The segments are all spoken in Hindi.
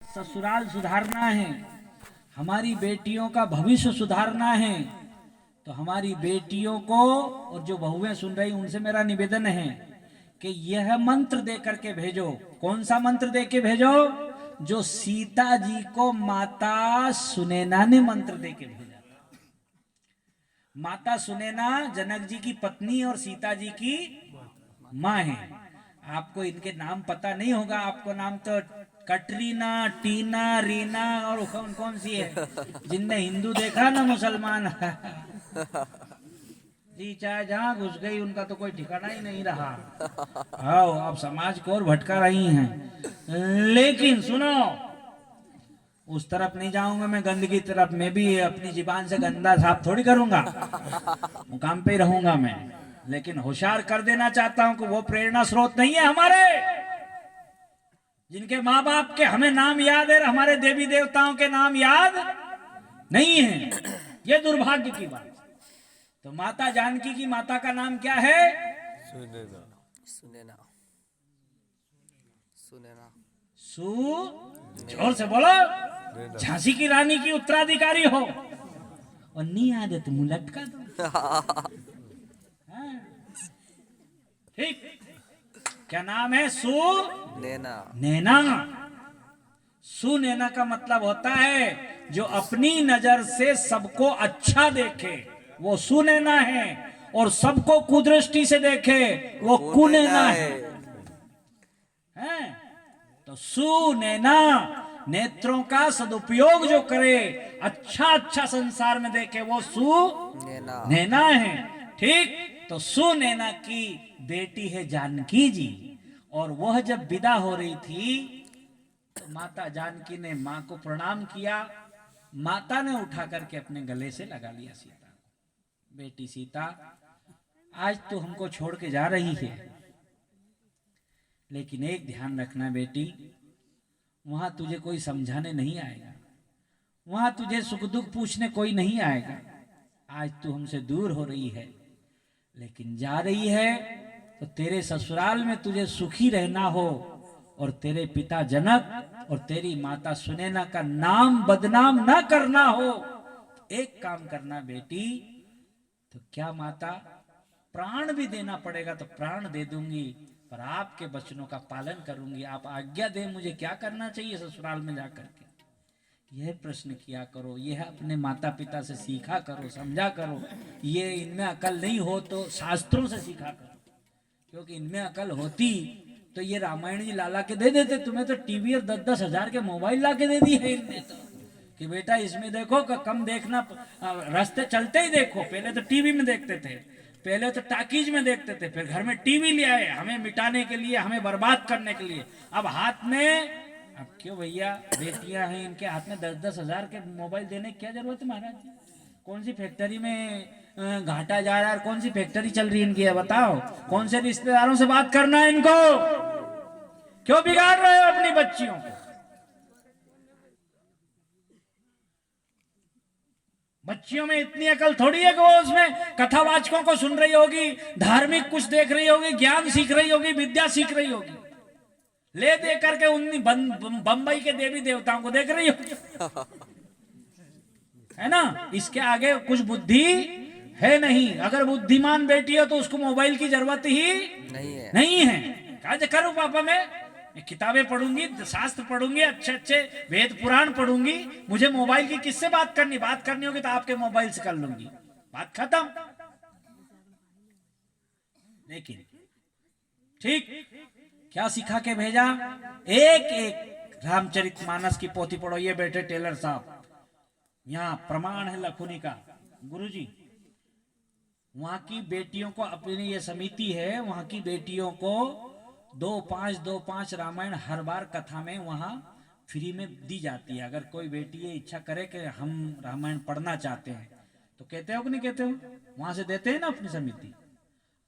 ससुराल सुधारना है, हमारी बेटियों का भविष्य सुधारना है, तो हमारी बेटियों को और जो बहुएं सुन रही उनसे मेरा निवेदन है कि यह मंत्र दे करके भेजो। कौन सा मंत्र दे के भेजो? जो सीता जी को माता सुनैना ने मंत्र दे के भेजा था। माता सुनैना जनक जी की पत्नी और सीता जी की माँ है। आपको इनके नाम पता नहीं होगा, आपको नाम तो कटरीना, टीना, रीना और कौन कौन सी है, जिनने हिंदू देखा ना मुसलमान जी चाहे जहाँ घुस गई उनका तो कोई ठिकाना ही नहीं रहा। आओ आप समाज को और भटका रही हैं। लेकिन सुनो, उस तरफ नहीं जाऊंगा मैं, गंदगी तरफ। मैं भी अपनी जीबान से गंदा साफ थोड़ी करूंगा, मुकाम पे ही रहूंगा मैं। लेकिन होशियार कर देना चाहता हूं कि वो प्रेरणा स्रोत नहीं है हमारे, जिनके माँ बाप के हमें नाम याद है, हमारे देवी देवताओं के नाम याद नहीं है। ये दुर्भाग्य की बात। तो माता जानकी की माता का नाम क्या है? सुनैना। सुनैना। सुनैना। जोर से बोलो। झांसी की रानी की उत्तराधिकारी हो और नहीं आदत मुंह लटका दो। हाँ। ठीक, क्या नाम है? नैना। नैना। सुनैना का मतलब होता है जो अपनी नजर से सबको अच्छा देखे, वो सुनैना है, और सबको कुदृष्टि से देखे वो कुनैना है। तो सुनैना नेत्रों का सदुपयोग जो करे, अच्छा अच्छा संसार में देखे, वो सुनैना है। ठीक, तो सुनैना की बेटी है जानकी जी। और वह जब विदा हो रही थी तो माता जानकी ने मां को प्रणाम किया। माता ने उठा करके अपने गले से लगा लिया सीता को। बेटी सीता, आज तो हमको छोड़ के जा रही है, लेकिन एक ध्यान रखना बेटी, वहां तुझे कोई समझाने नहीं आएगा, वहां तुझे सुख दुख पूछने कोई नहीं आएगा। आज तू हमसे दूर हो रही है, लेकिन जा रही है तो तेरे ससुराल में तुझे सुखी रहना हो, और तेरे पिता जनक और तेरी माता सुनैना का नाम बदनाम ना करना हो। तो एक काम करना बेटी, तो क्या माता, प्राण भी देना पड़ेगा तो प्राण दे दूंगी, पर आपके वचनों का पालन करूंगी। आप आज्ञा दें, मुझे क्या करना चाहिए ससुराल में जाकर के? यह प्रश्न किया करो, यह अपने माता पिता से सीखा करो, समझा करो। ये इनमें अकल नहीं हो तो शास्त्रों से सीखा करो, क्योंकि इनमें अकल होती तो ये रामायण जी लाला के दे देते। तुम्हें तो टीवी और 10-10 हजार के मोबाइल ला के दे दिए है इनने तो, कि बेटा इसमें देखो, कम देखना, रास्ते चलते ही देखो। पहले तो टीवी में देखते थे, पहले तो टाकीज में देखते थे, फिर घर में टीवी ले आए हमें मिटाने के लिए, हमें बर्बाद करने के लिए। अब हाथ में, अब क्यों भैया, बेटियां हैं इनके हाथ में 10-10 हजार के मोबाइल देने की क्या जरूरत है महाराज जी? कौन सी फैक्ट्री में घाटा जा रहा है, कौन सी फैक्ट्री चल रही है इनकी है बताओ? कौन से रिश्तेदारों से बात करना है इनको? क्यों बिगाड़ रहे हो अपनी बच्चियों को? बच्चियों में इतनी अकल थोड़ी है कि वो उसमें कथावाचकों को सुन रही होगी, धार्मिक कुछ देख रही होगी, ज्ञान सीख रही होगी, विद्या सीख रही होगी। ले दे करके उन बंबई के देवी देवताओं को देख रही होगी, है ना? इसके आगे कुछ बुद्धि है नहीं। अगर बुद्धिमान बेटी हो तो उसको मोबाइल की जरूरत ही नहीं है। क्या करूं पापा, मैं किताबें पढ़ूंगी, शास्त्र पढ़ूंगी, अच्छे अच्छे वेद पुराण पढ़ूंगी, मुझे मोबाइल की किससे बात करनी होगी तो आपके मोबाइल से कर लूंगी, बात खत्म। लेकिन ठीक क्या सिखा के भेजा? एक एक रामचरितमानस की पोथी पढ़ो। ये बैठे टेलर साहब, यहाँ प्रमाण है लखुनी का। गुरुजी, वहां की बेटियों को, अपनी ये समिति है, वहां की बेटियों को 2-5 रामायण हर बार कथा में वहां फ्री में दी जाती है। अगर कोई बेटी ये इच्छा करे कि हम रामायण पढ़ना चाहते हैं तो कहते हो कि नहीं कहते हो? वहां से देते हैं ना अपनी समिति।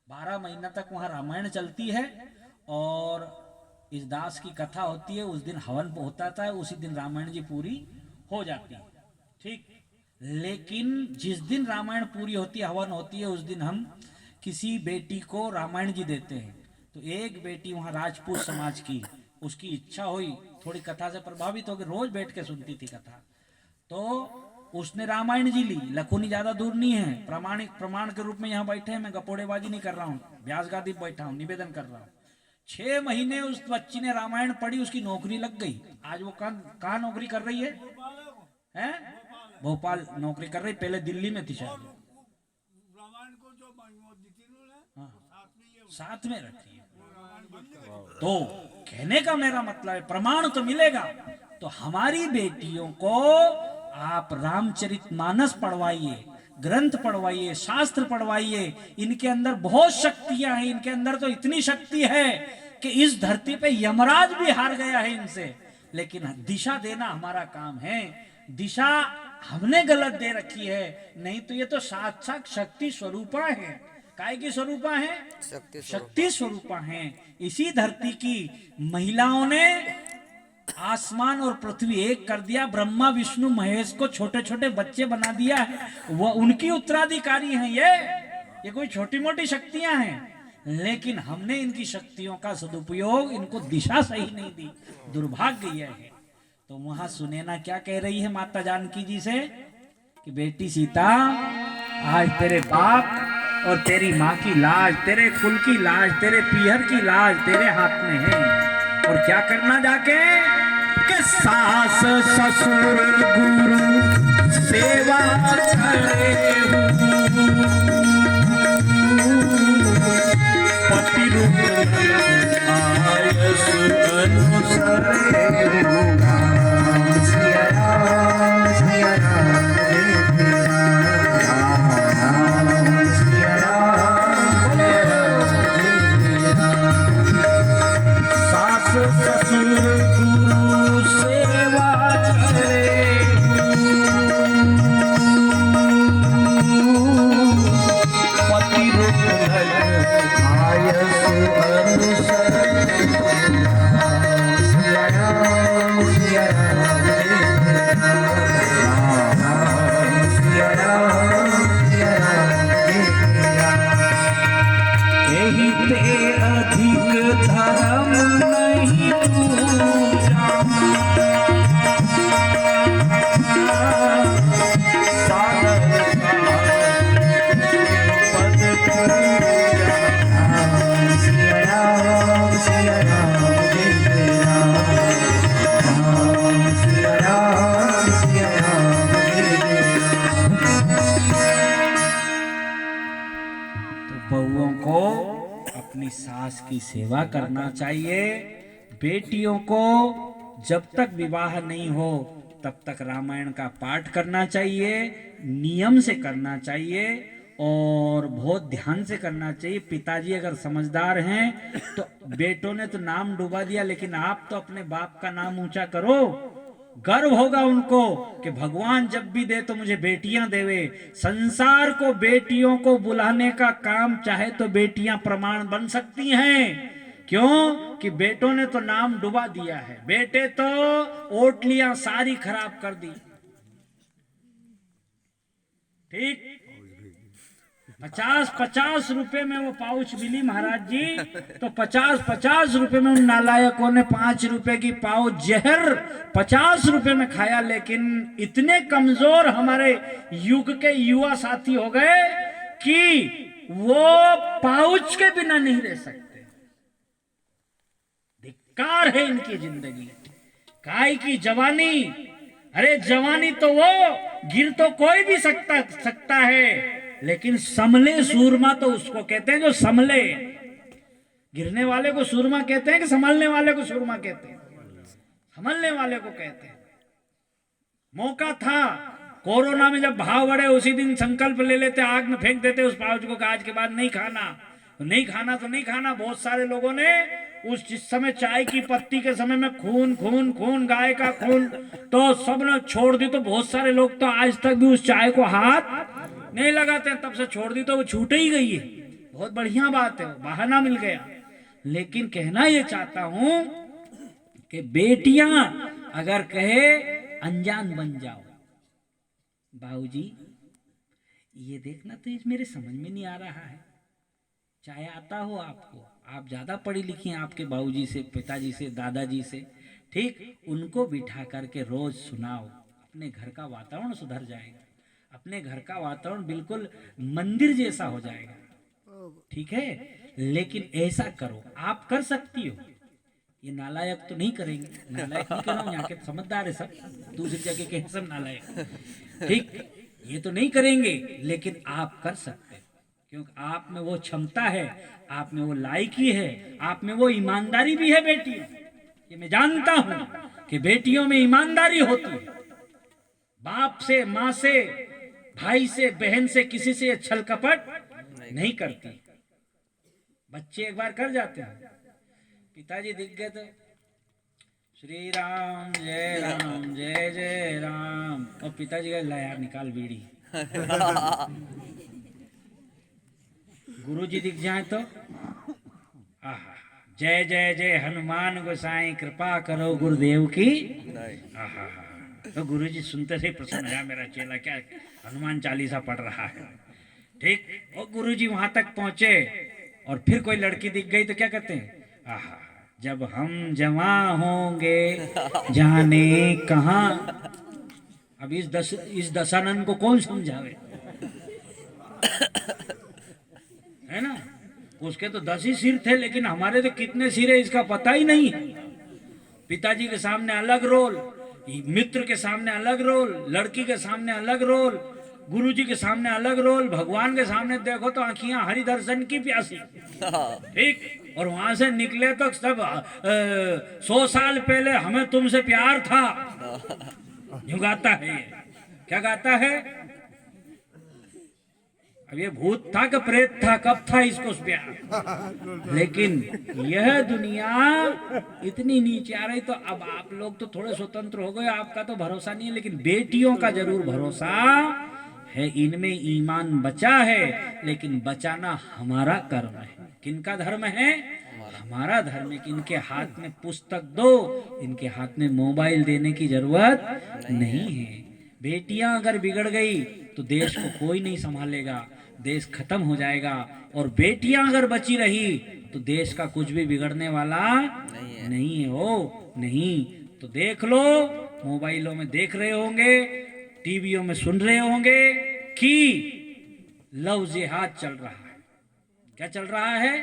12 महीना तक वहां रामायण चलती है, और इस दास की कथा होती है, उस दिन हवन होता था, उसी दिन रामायण जी पूरी हो जाती है। ठीक, लेकिन जिस दिन रामायण पूरी होती है, हवन होती है, उस दिन हम किसी बेटी को रामायण जी देते हैं। तो एक बेटी वहां राजपूत समाज की, उसकी इच्छा हुई थोड़ी कथा से प्रभावित होकर रोज बैठ के सुनती थी कथा। तो उसने रामायण जी ली। लखुनी ज्यादा दूर नहीं है, प्रमाण के रूप में यहाँ बैठे हैं। मैं गपोड़ेबाजी नहीं कर रहा हूँ, व्यास गादी पर बैठा हूँ, निवेदन कर रहा हूँ। 6 महीने उस बच्ची ने रामायण पढ़ी, उसकी नौकरी लग गई। आज वो कहाँ नौकरी कर रही है? हैं? भोपाल नौकरी कर रही, पहले दिल्ली में थी शायद। हाँ, साथ में रखी है। तो कहने का मेरा मतलब है, प्रमाण तो मिलेगा। तो हमारी बेटियों को आप रामचरितमानस पढ़वाइए, ग्रंथ पढ़वाइए, शास्त्र पढ़वाइए। इनके अंदर बहुत शक्तियां हैं। इनके अंदर तो इतनी शक्ति है कि इस धरती पे यमराज भी हार गया है इनसे। लेकिन दिशा देना हमारा काम है। दिशा हमने गलत दे रखी है, नहीं तो ये तो साक्षात शक्ति स्वरूपा है। काय की स्वरूपा है? शक्ति स्वरूपा है। इसी धरती की महिलाओं ने आसमान और पृथ्वी एक कर दिया। ब्रह्मा विष्णु महेश को छोटे छोटे बच्चे बना दिया है। वह उनकी उत्तराधिकारी हैं। ये कोई छोटी मोटी शक्तियां हैं। लेकिन हमने इनकी शक्तियों का सदुपयोग, इनको दिशा सही नहीं दी। दुर्भाग्य यह है। तो वहां सुनैना क्या कह रही है माता जानकी जी से कि बेटी सीता, आज तेरे बाप और तेरी माँ की लाज, तेरे कुल की लाज, तेरे पीहर की लाज तेरे हाथ में है। और क्या करना जाके कि सास ससुर गुरु सेवा करे, पति रूप आयस अनुसरे। सास की सेवा करना चाहिए। बेटियों को जब तक विवाह नहीं हो तब तक रामायण का पाठ करना चाहिए, नियम से करना चाहिए और बहुत ध्यान से करना चाहिए। पिताजी अगर समझदार हैं तो बेटों ने तो नाम डुबा दिया, लेकिन आप तो अपने बाप का नाम ऊंचा करो। गर्व होगा उनको कि भगवान जब भी दे तो मुझे बेटियां देवे। संसार को बेटियों को बुलाने का काम चाहे तो बेटियां प्रमाण बन सकती हैं। क्यों कि बेटों ने तो नाम डुबा दिया है। बेटे तो ओटलियां सारी खराब कर दी। ठीक, 50-50 रुपए में वो पाउच मिली महाराज जी। तो 50-50 रुपए में उन नालायकों ने 5 रुपए की पाउच जहर 50 रुपए में खाया। लेकिन इतने कमजोर हमारे युग के युवा साथी हो गए कि वो पाउच के बिना नहीं रह सकते। धिक्कार है इनकी जिंदगी। काय की जवानी, अरे जवानी तो वो गिर तो कोई भी सकता है, लेकिन समले सूरमा तो उसको कहते हैं जो समले। गिरने वाले को सूरमा कहते हैं कि संभलने वाले को सूरमा कहते हैं? संभलने वाले को कहते हैं। मौका था कोरोना में जब भाव बढ़े उसी दिन संकल्प ले लेते, आग में फेंक देते उस पाउच को, आज के बाद नहीं खाना। तो नहीं खाना तो नहीं खाना। बहुत सारे लोगों ने उस जिस समय चाय की पत्ती के समय में खून खून खून, गाय का खून, तो सब ने छोड़ दी। तो बहुत सारे लोग तो आज तक भी उस चाय को हाथ नहीं लगाते, तब से छोड़ दी तो वो छूट ही गई है। बहुत बढ़िया बात है, बहाना मिल गया। लेकिन कहना ये चाहता हूं कि बेटियां अगर कहे अनजान बन जाओ, बाबूजी ये देखना तो मेरे समझ में नहीं आ रहा है। चाहे आता हो आपको, आप ज्यादा पढ़ी लिखी हैं आपके बाबूजी से, पिताजी से, दादाजी से, ठीक, उनको बिठा करके रोज सुनाओ, अपने घर का वातावरण सुधर जाएगा, अपने घर का वातावरण बिल्कुल मंदिर जैसा हो जाएगा। ठीक है, लेकिन ऐसा करो, आप कर सकती हो, ये नालायक तो नहीं करेंगे, नालायक नहीं कर रहा हूं, यहाँ के समझदार है सब, दूसरी जगह के सब नालायक, ठीक, ये तो नहीं करेंगे, लेकिन आप कर सकते हो, क्योंकि आप में वो क्षमता है, आप में वो लायकी है, आप में वो ईमानदारी भी है बेटी, ये मैं जानता हूं कि बेटियों में ईमानदारी होती है, बाप से, माँ से, भाई से, बहन से, किसी से छल कपट नहीं करती। बच्चे एक बार कर जाते हैं, पिताजी दिख गए तो श्री राम जय जय राम, और पिताजी का लाया निकाल बीड़ी। गुरुजी दिख जाए तो आहा, जय जय जय हनुमान गोसाई कृपा करो गुरुदेव की। आहा, तो गुरुजी सुनते से प्रसन्न है, मेरा चेला क्या हनुमान चालीसा पढ़ रहा है। ठीक, और गुरुजी वहां तक पहुंचे और फिर कोई लड़की दिख गई तो क्या कहते हैं, आहा, जब हम जवां होंगे जाने कहां। अब इस दशानंद को कौन समझावे, है ना, उसके तो 10 ही सिर थे, लेकिन हमारे तो कितने सिर है इसका पता ही नहीं है। पिताजी के सामने अलग रोल, मित्र के सामने अलग रोल, लड़की के सामने अलग रोल, गुरुजी के सामने अलग रोल, भगवान के सामने देखो तो आंखियां हरि दर्शन की प्यासी। ठीक, और वहां से निकले तो सब 100 साल पहले हमें तुमसे प्यार था, यूं गाता है ये। क्या गाता है, अब ये भूत था कि प्रेत था, कब था इसको प्यार। लेकिन यह दुनिया इतनी नीचे आ रही, तो अब आप लोग तो थोड़े स्वतंत्र हो गए, आपका तो भरोसा नहीं है, लेकिन बेटियों का जरूर भरोसा है, इनमें ईमान बचा है, लेकिन बचाना हमारा कर्म है। किनका धर्म है, हमारा धर्म है कि इनके हाथ में पुस्तक दो, इनके हाथ में मोबाइल देने की जरूरत नहीं है। बेटियां अगर बिगड़ गई तो देश को कोई नहीं संभालेगा, देश खत्म हो जाएगा, और बेटियां अगर बची रही तो देश का कुछ भी बिगड़ने वाला नहीं है हो, नहीं। तो देख लो, मोबाइलों में देख रहे होंगे, टीवियों में सुन रहे होंगे कि लव जिहाद चल रहा है। क्या चल रहा है,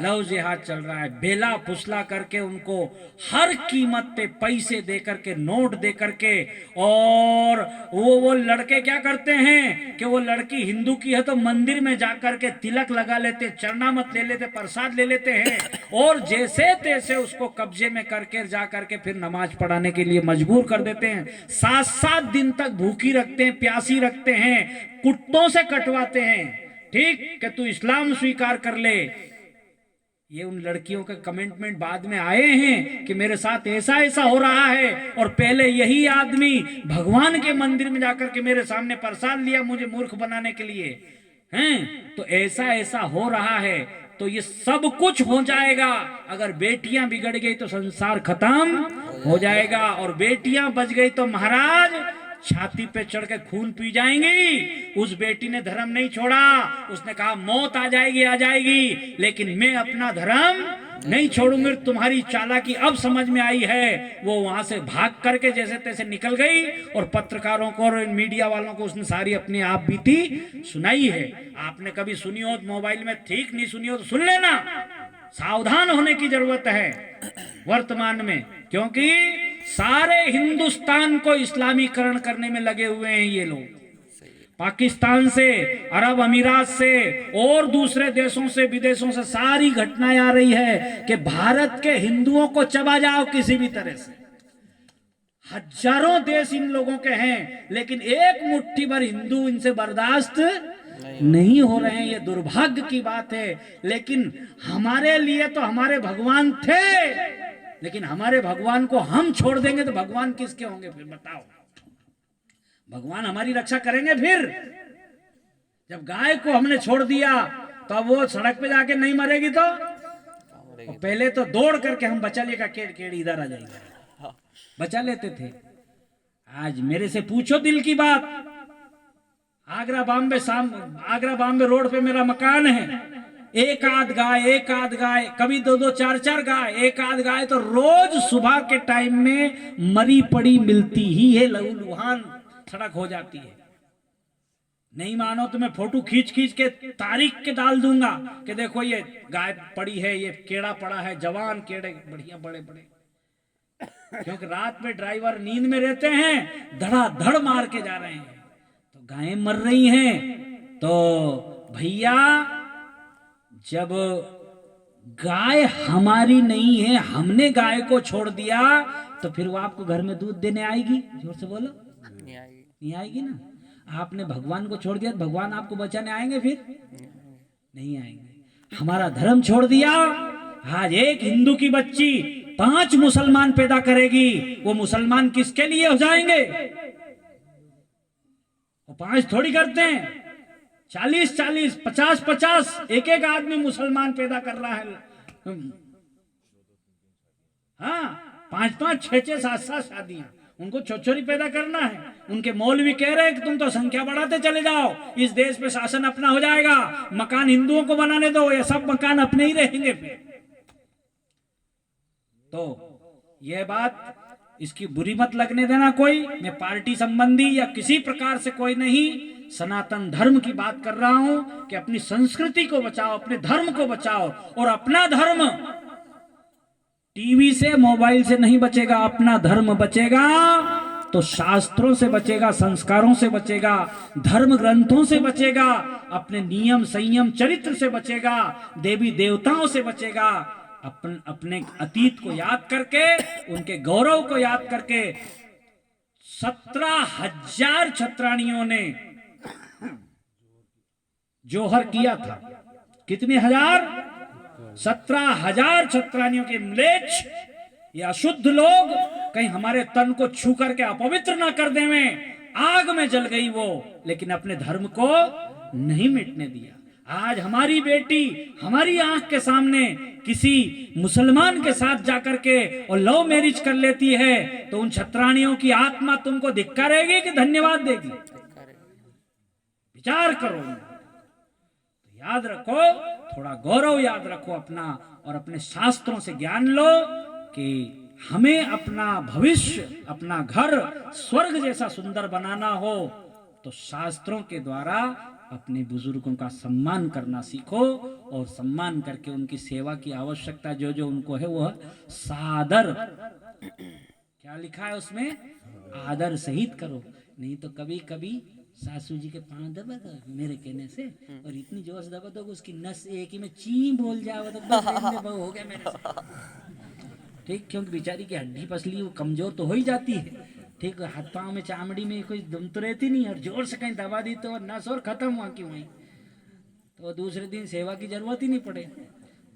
लव जिहाद चल रहा है। बेला फुसला करके उनको हर कीमत पे पैसे दे करके, नोट दे करके, और वो लड़के क्या करते हैं कि वो लड़की हिंदू की है तो मंदिर में जाकर के तिलक लगा लेते, चरणामत ले लेते, प्रसाद ले लेते हैं, और जैसे तैसे उसको कब्जे में करके जा करके फिर नमाज पढ़ाने के लिए मजबूर कर देते हैं। 7-7 दिन तक भूखी रखते हैं, प्यासी रखते हैं, कुत्तों से कटवाते हैं। ठीक, कि तू इस्लाम स्वीकार कर ले। ये उन लड़कियों के कमेंटमेंट बाद में आए हैं कि मेरे साथ ऐसा ऐसा हो रहा है, और पहले यही आदमी भगवान के मंदिर में जाकर के मेरे सामने प्रसाद लिया मुझे मूर्ख बनाने के लिए हैं। तो ऐसा ऐसा हो रहा है, तो ये सब कुछ हो जाएगा। अगर बेटियां बिगड़ गई तो संसार खत्म हो जाएगा, और बेटियां बच गई तो महाराज छाती पे चढ़ के खून पी जाएंगी। उस बेटी ने धर्म नहीं छोड़ा, उसने कहा मौत आ जाएगी, लेकिन मैं अपना धर्म नहीं छोड़ूंगी। तुम्हारी चालाकी अब समझ में आई है। वो वहां से भाग करके जैसे तैसे निकल गई, और पत्रकारों को और मीडिया वालों को उसने सारी अपनी आप बीती सुनाई है। आपने कभी सुनी हो मोबाइल में, ठीक नहीं सुनी हो तो सुन लेना। सावधान होने की जरूरत है वर्तमान में, क्योंकि सारे हिंदुस्तान को इस्लामीकरण करने में लगे हुए हैं ये लोग। पाकिस्तान से, अरब अमीरात से और दूसरे देशों से, विदेशों से सारी घटनाएं आ रही है कि भारत के हिंदुओं को चबा जाओ किसी भी तरह से। हजारों देश इन लोगों के हैं, लेकिन एक मुट्ठी भर हिंदू इनसे बर्दाश्त नहीं हो रहे हैं। ये दुर्भाग्य की बात है। लेकिन हमारे लिए तो हमारे भगवान थे, लेकिन हमारे भगवान को हम छोड़ देंगे तो भगवान किसके होंगे फिर बताओ? भगवान हमारी रक्षा करेंगे फिर? जब गाय को हमने छोड़ दिया तो अब वो सड़क पे जाके नहीं मरेगी तो पहले तो दौड़ करके हम बचा लेगा, केड़ इधर आ जाएगा, बचा लेते थे। आज मेरे से पूछो दिल की बात, आगरा बॉम्बे रोड पे मेरा मकान है, एक आध गाय, कभी दो दो चार चार गाय, एक आध गाय तो रोज सुबह के टाइम में मरी पड़ी मिलती ही है, लहूलुहान सड़क हो जाती है। नहीं मानो तो मैं फोटो खींच खींच के तारीख के डाल दूंगा कि देखो ये गाय पड़ी है, ये केड़ा पड़ा है, जवान केड़े बढ़िया बड़े बड़े। क्योंकि रात में ड्राइवर नींद में रहते हैं, धड़ाधड़ मार के जा रहे हैं, तो गायें मर रही हैं। तो भैया जब गाय हमारी नहीं है, हमने गाय को छोड़ दिया, तो फिर वो आपको घर में दूध देने आएगी? जोर से बोलो। नहीं आएगी। नहीं आएगी ना। आपने भगवान को छोड़ दिया, भगवान आपको बचाने आएंगे? फिर नहीं आएंगे। हमारा धर्म छोड़ दिया, आज एक हिंदू की बच्ची 5 मुसलमान पैदा करेगी, वो मुसलमान किसके लिए हो जाएंगे? वो 5 थोड़ी करते हैं, 40-40, 50-50 एक एक आदमी मुसलमान पैदा कर रहा है। हाँ, 5-5, 6-6, 7-7 शादियां, उनको छोरी पैदा करना है। उनके मौलवी कह रहे हैं कि तुम तो संख्या बढ़ाते चले जाओ, इस देश पे शासन अपना हो जाएगा, मकान हिंदुओं को बनाने दो, ये सब मकान अपने ही रहेंगे फिर। तो यह बात, इसकी बुरी मत लगने देना कोई। मैं पार्टी संबंधी या किसी प्रकार से कोई नहीं, सनातन धर्म की बात कर रहा हूं कि अपनी संस्कृति को बचाओ, अपने धर्म को बचाओ। और अपना धर्म टीवी से, मोबाइल से नहीं बचेगा। अपना धर्म बचेगा तो शास्त्रों से बचेगा, संस्कारों से बचेगा, धर्म ग्रंथों से बचेगा, अपने नियम संयम चरित्र से बचेगा, देवी देवताओं से बचेगा। अपने अतीत को याद करके, उनके गौरव को याद करके 17,000 छत्राणियों ने जोहर किया था। कितने हजार? 17,000 छत्राणियों के म्लेच्छ, ये अशुद्ध लोग कहीं हमारे तन को छू करके अपवित्र ना कर देवें। आग में जल गई वो, लेकिन अपने धर्म को नहीं मिटने दिया। आज हमारी बेटी हमारी आंख के सामने किसी मुसलमान के साथ जाकर के और लव मैरिज कर लेती है, तो उन छत्राणियों की आत्मा तुमको धिक्कारेगी कि धन्यवाद देगी? विचार करो। तो याद रखो, थोड़ा गौरव याद रखो अपना, और अपने शास्त्रों से ज्ञान लो कि हमें अपना भविष्य, अपना घर स्वर्ग जैसा सुंदर बनाना हो तो शास्त्रों के द्वारा अपने बुजुर्गों का सम्मान करना सीखो, और सम्मान करके उनकी सेवा की आवश्यकता जो जो उनको है वह सादर, क्या लिखा है उसमें, आदर सहित करो। नहीं तो कभी कभी सासू जी के पांव दबा दो मेरे कहने से, और इतनी जोर से दबा दो कि उसकी नस एक ही में ची बोल जाओ, तो बस हो गया मेरे से। ठीक, क्योंकि बेचारी की हड्डी पसली वो कमजोर तो हो ही जाती है। ठीक, हाथ पांव में चामड़ी में कोई दम तो रहती नहीं, और जोर से कहीं दबा दी तो नस और खत्म हुआ की वहीं, तो दूसरे दिन सेवा की जरूरत ही नहीं पड़े।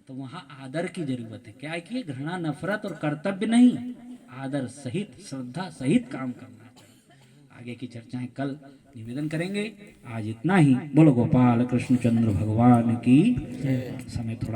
तो वहां आदर की जरूरत है। क्या है, घृणा नफरत और कर्तव्य नहीं, आदर सहित श्रद्धा सहित काम करना चाहिए। आगे की चर्चाएं कल निवेदन करेंगे। आज इतना ही। बोलो गोपाल कृष्ण चंद्र भगवान की। समय थोड़ा